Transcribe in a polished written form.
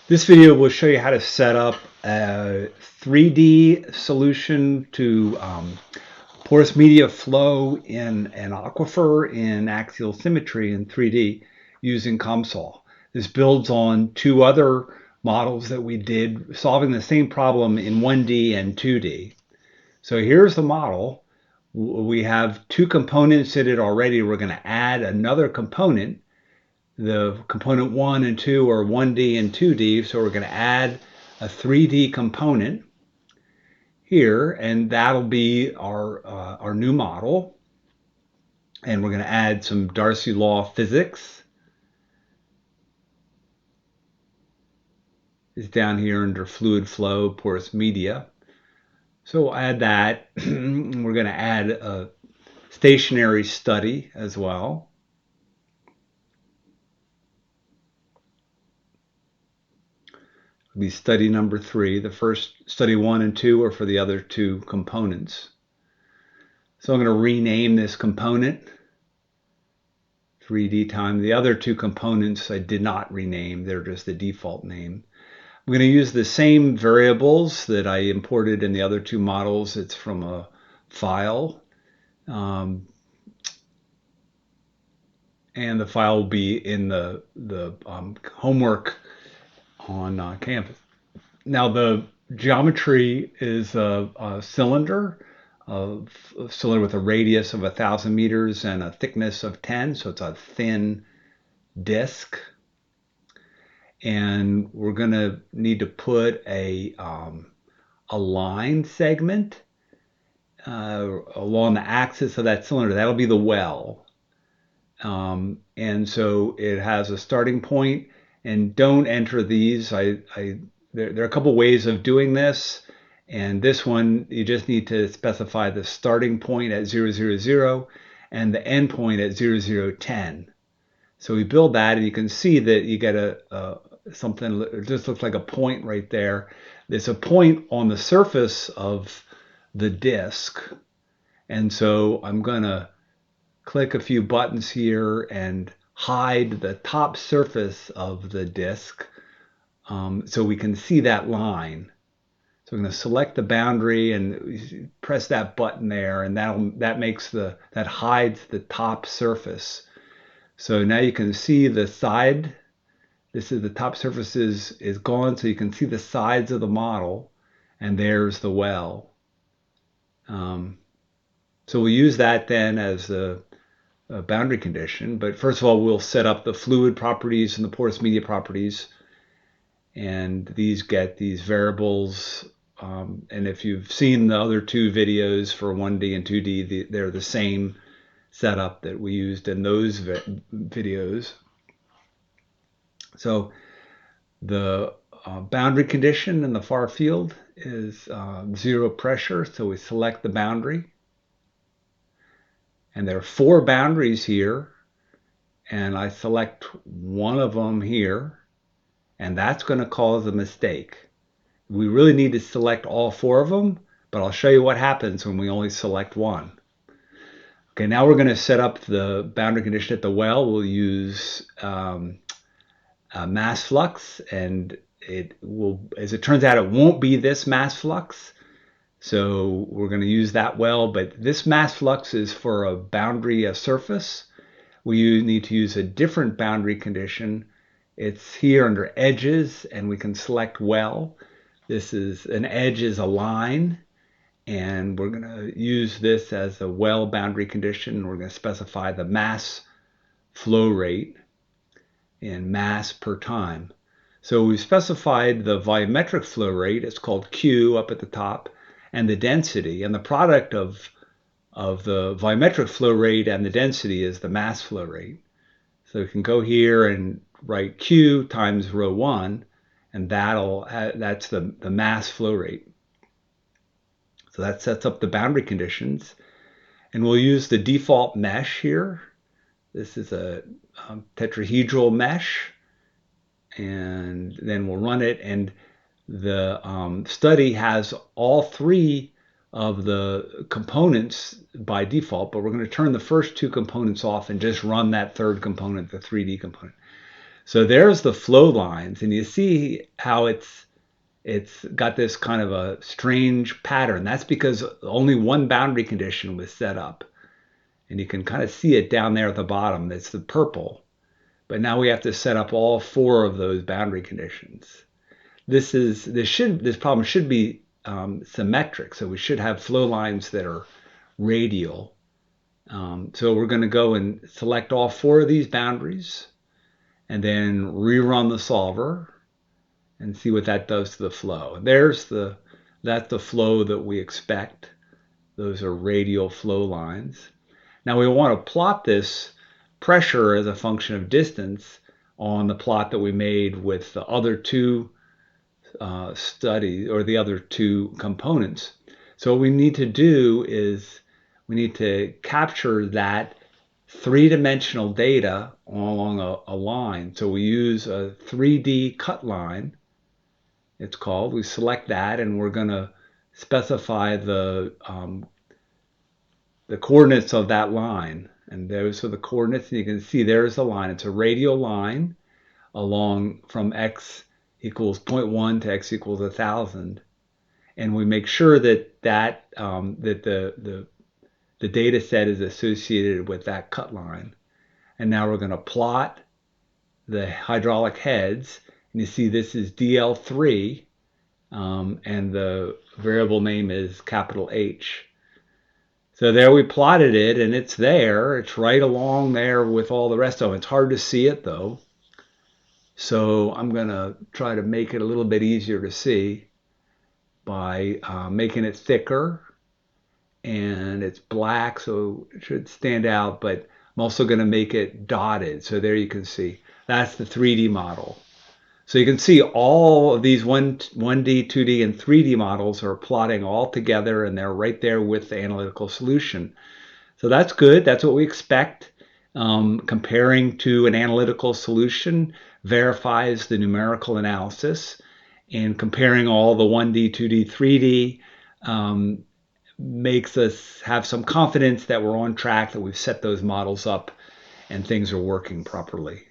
This video will show you how to set up a 3D solution to porous media flow in an aquifer in axial symmetry in 3D using COMSOL. This builds on two other models that we did solving the same problem in 1D and 2D. So here's the model. We have two components in it already. We're going to add another component. The component 1 and 2 are 1D and 2D, so we're going to add a 3D component here, and that'll be our new model. And we're going to add some Darcy law physics. It's down here under fluid flow, porous media. So we'll add that. We're going to add a stationary study as well. Be study number 3. The first study 1 and 2 are for the other two components. So I'm going to rename this component 3D time. The other two components I did not rename. They're just the default name. I'm going to use the same variables that I imported in the other two models. It's from a file. And the file will be in the homework on campus. Now the geometry is a cylinder with a radius of 1,000 meters and a thickness of 10, so it's a thin disc. And we're going to need to put a line segment along the axis of that cylinder. That'll be the well. And so it has a starting point. And don't enter these. There are a couple ways of doing this. And this one, you just need to specify the starting point at 0, 0, 0 and the end point at 0, 0, 10. So we build that, and you can see that you get something that just looks like a point right there. There's a point on the surface of the disk. And so I'm going to click a few buttons here and hide the top surface of the disk so we can see that line. So I'm going to select the boundary and press that button there, and that hides the top surface. So now you can see the side. This is the top surface is gone, so you can see the sides of the model, and there's the well. So we'll use that then as a boundary condition, but first of all we'll set up the fluid properties and the porous media properties, and these get these variables, and if you've seen the other two videos for 1D and 2D, they're the same setup that we used in those videos. So the boundary condition in the far field is 0 pressure, so we select the boundary. And there are 4 boundaries here, and I select one of them here, and that's going to cause a mistake. We really need to select all 4 of them, but I'll show you what happens when we only select one. Okay, now we're going to set up the boundary condition at the well. We'll use mass flux, and as it turns out, it won't be this mass flux. So we're going to use that well, but this mass flux is for a boundary surface. We need to use a different boundary condition. It's here under edges, and we can select well. An edge is a line, and we're going to use this as a well boundary condition. We're going to specify the mass flow rate in mass per time. So we've specified the volumetric flow rate. It's called Q up at the top, and the density, and the product of the volumetric flow rate and the density is the mass flow rate. So we can go here and write Q times rho 1, and that's the mass flow rate. So that sets up the boundary conditions, and we'll use the default mesh here. This is a tetrahedral mesh, and then we'll run it, and the study has all 3 of the components by default, but we're going to turn the first 2 components off and just run that third component, the 3D component. So there's the flow lines, and you see how it's got this kind of a strange pattern. That's because only one boundary condition was set up. And you can kind of see it down there at the bottom. That's the purple. But now we have to set up all 4 of those boundary conditions. This problem should be symmetric. So we should have flow lines that are radial. So we're going to go and select all 4 of these boundaries and then rerun the solver and see what that does to the flow. That's the flow that we expect. Those are radial flow lines. Now we want to plot this pressure as a function of distance on the plot that we made with the other 2 studies, or the other 2 components. So what we need to do is we need to capture that 3-dimensional data along a line. So we use a 3D cut line, it's called. We select that, and we're going to specify the coordinates of that line. And those are the coordinates, and you can see there's the line. It's a radial line along from x equals 0.1 to x equals 1,000. And we make sure that the data set is associated with that cut line. And now we're going to plot the hydraulic heads. And you see this is DL3, and the variable name is capital H. So there we plotted it, and it's there. It's right along there with all the rest of them. It's hard to see it, though. So I'm going to try to make it a little bit easier to see by making it thicker. And it's black, so it should stand out, but I'm also going to make it dotted. So there you can see. That's the 3D model. So you can see all of these 1D, 2D, and 3D models are plotting all together, and they're right there with the analytical solution. So that's good. That's what we expect. Comparing to an analytical solution verifies the numerical analysis, and comparing all the 1D, 2D, 3D makes us have some confidence that we're on track, that we've set those models up and things are working properly.